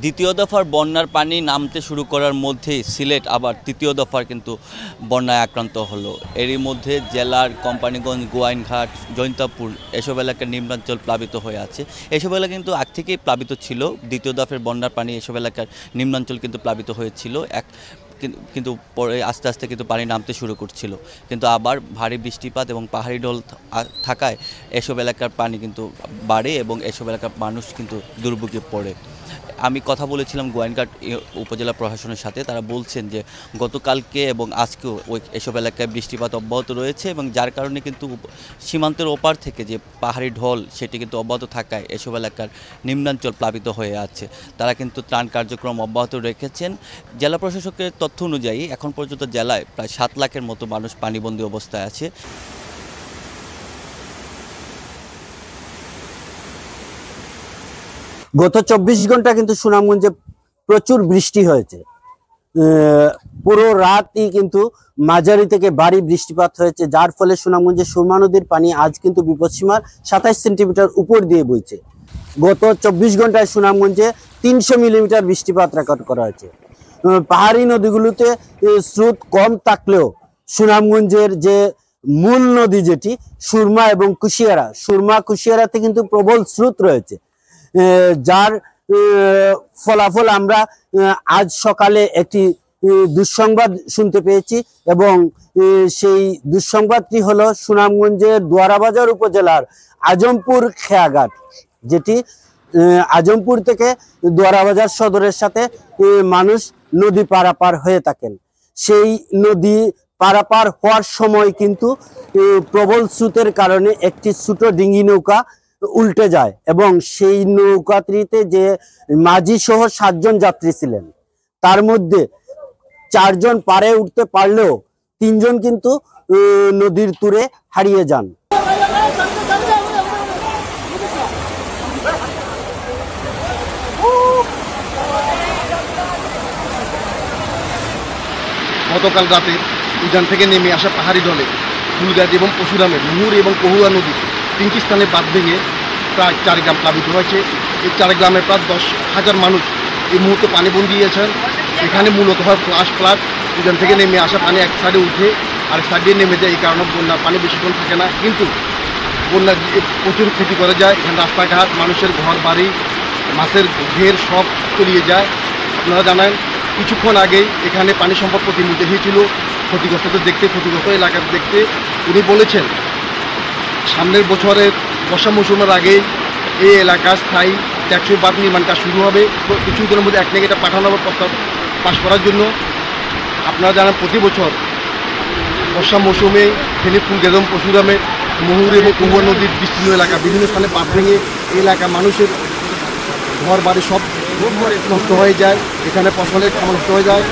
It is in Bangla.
দ্বিতীয় দফার বন্যার পানি নামতে শুরু করার মধ্যেই সিলেট আবার তৃতীয় দফার কিন্তু বন্যায় আক্রান্ত হলো। এরই মধ্যে জেলার কোম্পানিগঞ্জ, গোয়াইনঘাট, জৈন্তাপুর এসব এলাকার নিম্নাঞ্চল প্লাবিত হয়ে আছে। এসব এলাকা কিন্তু আগ থেকেই প্লাবিত ছিল। দ্বিতীয় দফার বন্যার পানি এসব এলাকার নিম্নাঞ্চল কিন্তু প্লাবিত হয়েছিল। কিন্তু পরে আস্তে আস্তে কিন্তু পানি নামতে শুরু করছিল। কিন্তু আবার ভারী বৃষ্টিপাত এবং পাহাড়ি ঢল থাকায় এসব এলাকার পানি কিন্তু বাড়ে এবং এসব এলাকার মানুষ কিন্তু দুর্ভোগে পড়ে। আমি কথা বলেছিলাম গোয়াইনঘাট উপজেলা প্রশাসনের সাথে। তারা বলছেন যে গতকালকে এবং আজকেও এসব এলাকায় বৃষ্টিপাত অব্যাহত রয়েছে এবং যার কারণে কিন্তু সীমান্তের ওপার থেকে যে পাহাড়ি ঢল সেটি কিন্তু অব্যাহত থাকায় এসব এলাকার নিম্নাঞ্চল প্লাবিত হয়ে আছে। তারা কিন্তু ত্রাণ কার্যক্রম অব্যাহত রেখেছেন। জেলা প্রশাসকের তথ্য অনুযায়ী এখন পর্যন্ত জেলায় প্রায় 7 লাখের মতো মানুষ পানিবন্দী অবস্থায় আছে। গত 24 ঘন্টা কিন্তু সুনামগঞ্জে প্রচুর বৃষ্টি হয়েছে। পুরো রাতই কিন্তু মাঝারি থেকে ভারী বৃষ্টিপাত হয়েছে, যার ফলে সুনামগঞ্জে সুরমা নদীর পানি আজ কিন্তু বিপদসীমার 27 সেন্টিমিটার উপর দিয়ে বইছে। গত 24 ঘন্টায় সুনামগঞ্জে 300 মিলিমিটার বৃষ্টিপাত রেকর্ড করা হয়েছে। পাহাড়ি নদীগুলোতে স্রোত কম থাকলেও সুনামগঞ্জের যে মূল নদী যেটি সুরমা এবং কুশিয়ারাতে কিন্তু প্রবল স্রোত রয়েছে, যার ফলাফল আমরা আজ সকালে একটি দুঃসংবাদ শুনতে পেয়েছি এবং সেই দুঃসংবাদটি হলো সুনামগঞ্জের দোয়ারাবাজার উপজেলার আজমপুর খেয়াঘাট, যেটি আজমপুর থেকে দোয়ারাবাজার সদরের সাথে মানুষ নদী পারাপার হয়ে থাকেন। সেই নদী পারাপার হওয়ার সময় কিন্তু প্রবল স্রোতের কারণে একটি ছোট ডিঙ্গি নৌকা উল্টে যায় এবং সেই নৌকাটিতে যে মাঝি সহ 7 জন যাত্রী ছিলেন, তার মধ্যে 4 জন পারে উঠতে পারলেও 3 জন কিন্তু নদীর তীরে হারিয়ে যান। গতকাল রাতে উজান থেকে নেমে আসা পাহাড়ি ঢলে ফুলগাজী এবং পশুরামের মুহুর এবং কহুয়া নদী 3টি স্থানে বাঁধ ভেঙে প্রায় 4 গ্রাম প্লাবিত হয়েছে। এই 4 গ্রামের প্রায় 10,000 মানুষ এই মুহূর্তে পানিবন্দী আছেন। এখানে মূলত হয় ফ্লাড। উজান থেকে নেমে আসা পানি এক সাইডে উঠে আরেক সাইডে নেমে যায়, এই কারণে বন্যার পানি বেশিক্ষণ থাকে না, কিন্তু বন্যা প্রচুর ক্ষতি করে যায়। এখানে রাস্তাঘাট, মানুষের ঘর বাড়ি, মাছের ঘের সব তলিয়ে যায়। আপনারা জানেন কিছুক্ষণ আগেই এখানে পানি সম্পদ প্রতিনিধি এসেছিল ক্ষতিগ্রস্তদের দেখতে, ক্ষতিগ্রস্ত এলাকার দেখতে। উনি বলেছেন সামনের বছরের বর্ষা মৌসুমের আগেই এই এলাকার স্থায়ী টেকসই বাঁধ নির্মাণ কাজ শুরু হবে। কিছুদিনের মধ্যে এক নাকি এটা পাঠানো হবে প্রস্তাব পাশ করার জন্য। আপনারা জানেন প্রতি বছর বর্ষা মৌসুমে ফেনী, ফুলগাজী, পশুরামের মুহুর এবং কহুয়া নদীর বিস্তীর্ণ এলাকা বিভিন্ন স্থানে বাঁধ ভেঙে এই এলাকা মানুষের ঘর বাড়ি সব নষ্ট হয়ে যায়। এখানে ফসলের খামার নষ্ট হয়ে যায়।